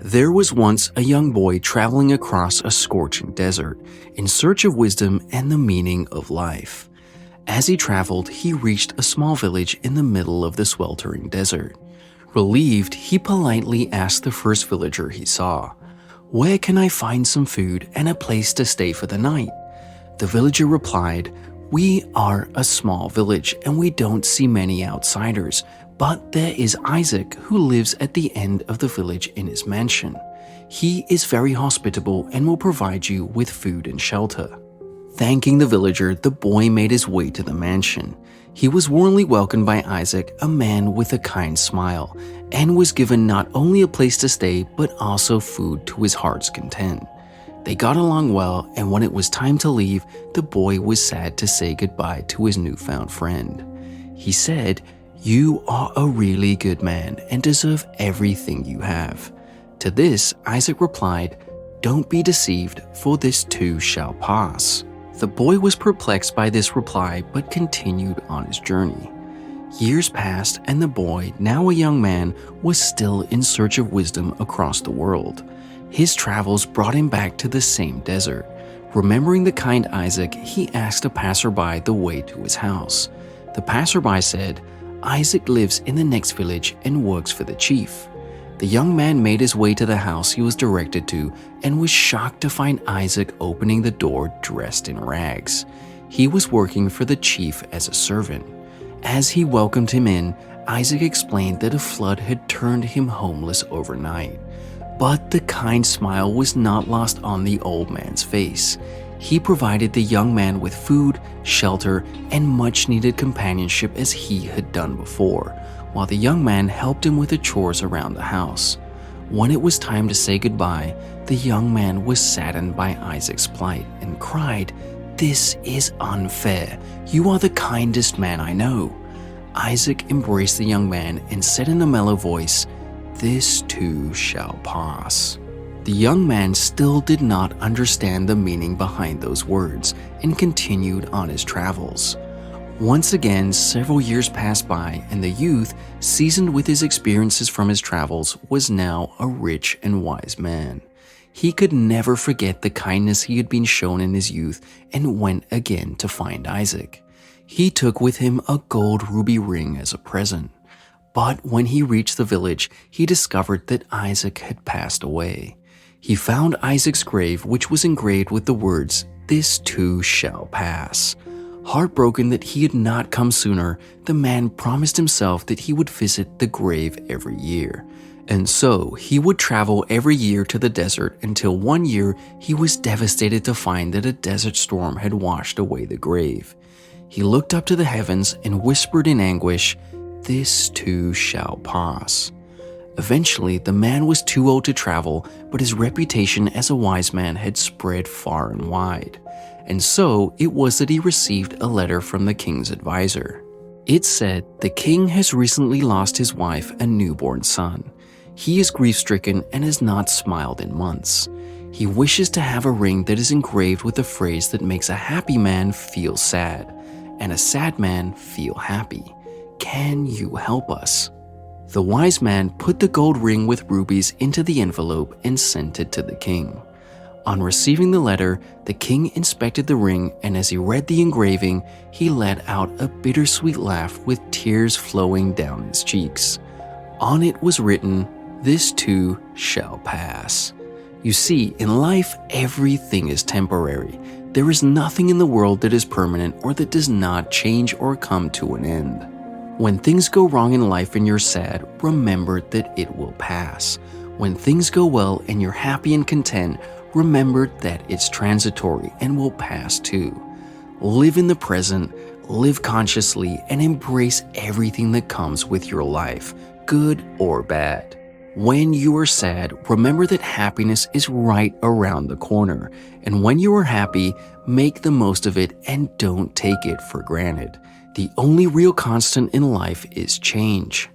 There was once a young boy traveling across a scorching desert in search of wisdom and the meaning of life. As he traveled, he reached a small village in the middle of the sweltering desert. Relieved, he politely asked the first villager he saw, "Where can I find some food and a place to stay for the night?" The villager replied, "We are a small village and we don't see many outsiders, but there is Isaac who lives at the end of the village in his mansion. He is very hospitable and will provide you with food and shelter." Thanking the villager, the boy made his way to the mansion. He was warmly welcomed by Isaac, a man with a kind smile, and was given not only a place to stay but also food to his heart's content. They got along well, and when it was time to leave, the boy was sad to say goodbye to his newfound friend. He said, "You are a really good man and deserve everything you have." To this, Isaac replied, "Don't be deceived, for this too shall pass." The boy was perplexed by this reply but continued on his journey. Years passed and the boy, now a young man, was still in search of wisdom across the world. His travels brought him back to the same desert. Remembering the kind Isaac, he asked a passerby the way to his house. The passerby said, "Isaac lives in the next village and works for the chief." The young man made his way to the house he was directed to and was shocked to find Isaac opening the door dressed in rags. He was working for the chief as a servant. As he welcomed him in, Isaac explained that a flood had turned him homeless overnight. But the kind smile was not lost on the old man's face. He provided the young man with food, shelter, and much-needed companionship as he had done before, while the young man helped him with the chores around the house. When it was time to say goodbye, the young man was saddened by Isaac's plight and cried, "This is unfair. You are the kindest man I know." Isaac embraced the young man and said in a mellow voice, "This too shall pass." The young man still did not understand the meaning behind those words and continued on his travels. Once again, several years passed by and the youth, seasoned with his experiences from his travels, was now a rich and wise man. He could never forget the kindness he had been shown in his youth and went again to find Isaac. He took with him a gold ruby ring as a present. But when he reached the village, he discovered that Isaac had passed away. He found Isaac's grave, which was engraved with the words, "This too shall pass." Heartbroken that he had not come sooner, the man promised himself that he would visit the grave every year. And so he would travel every year to the desert until one year he was devastated to find that a desert storm had washed away the grave. He looked up to the heavens and whispered in anguish, "This too shall pass." Eventually, the man was too old to travel, but his reputation as a wise man had spread far and wide. And so it was that he received a letter from the king's advisor. It said, "The king has recently lost his wife and newborn son. He is grief-stricken and has not smiled in months. He wishes to have a ring that is engraved with a phrase that makes a happy man feel sad, and a sad man feel happy. Can you help us?" The wise man put the gold ring with rubies into the envelope and sent it to the king. On receiving the letter, the king inspected the ring, and as he read the engraving, he let out a bittersweet laugh with tears flowing down his cheeks. On it was written, "This too shall pass." You see, in life, everything is temporary. There is nothing in the world that is permanent or that does not change or come to an end. When things go wrong in life and you're sad, remember that it will pass. When things go well and you're happy and content, remember that it's transitory and will pass too. Live in the present, live consciously, and embrace everything that comes with your life, good or bad. When you are sad, remember that happiness is right around the corner. And when you are happy, make the most of it and don't take it for granted. The only real constant in life is change.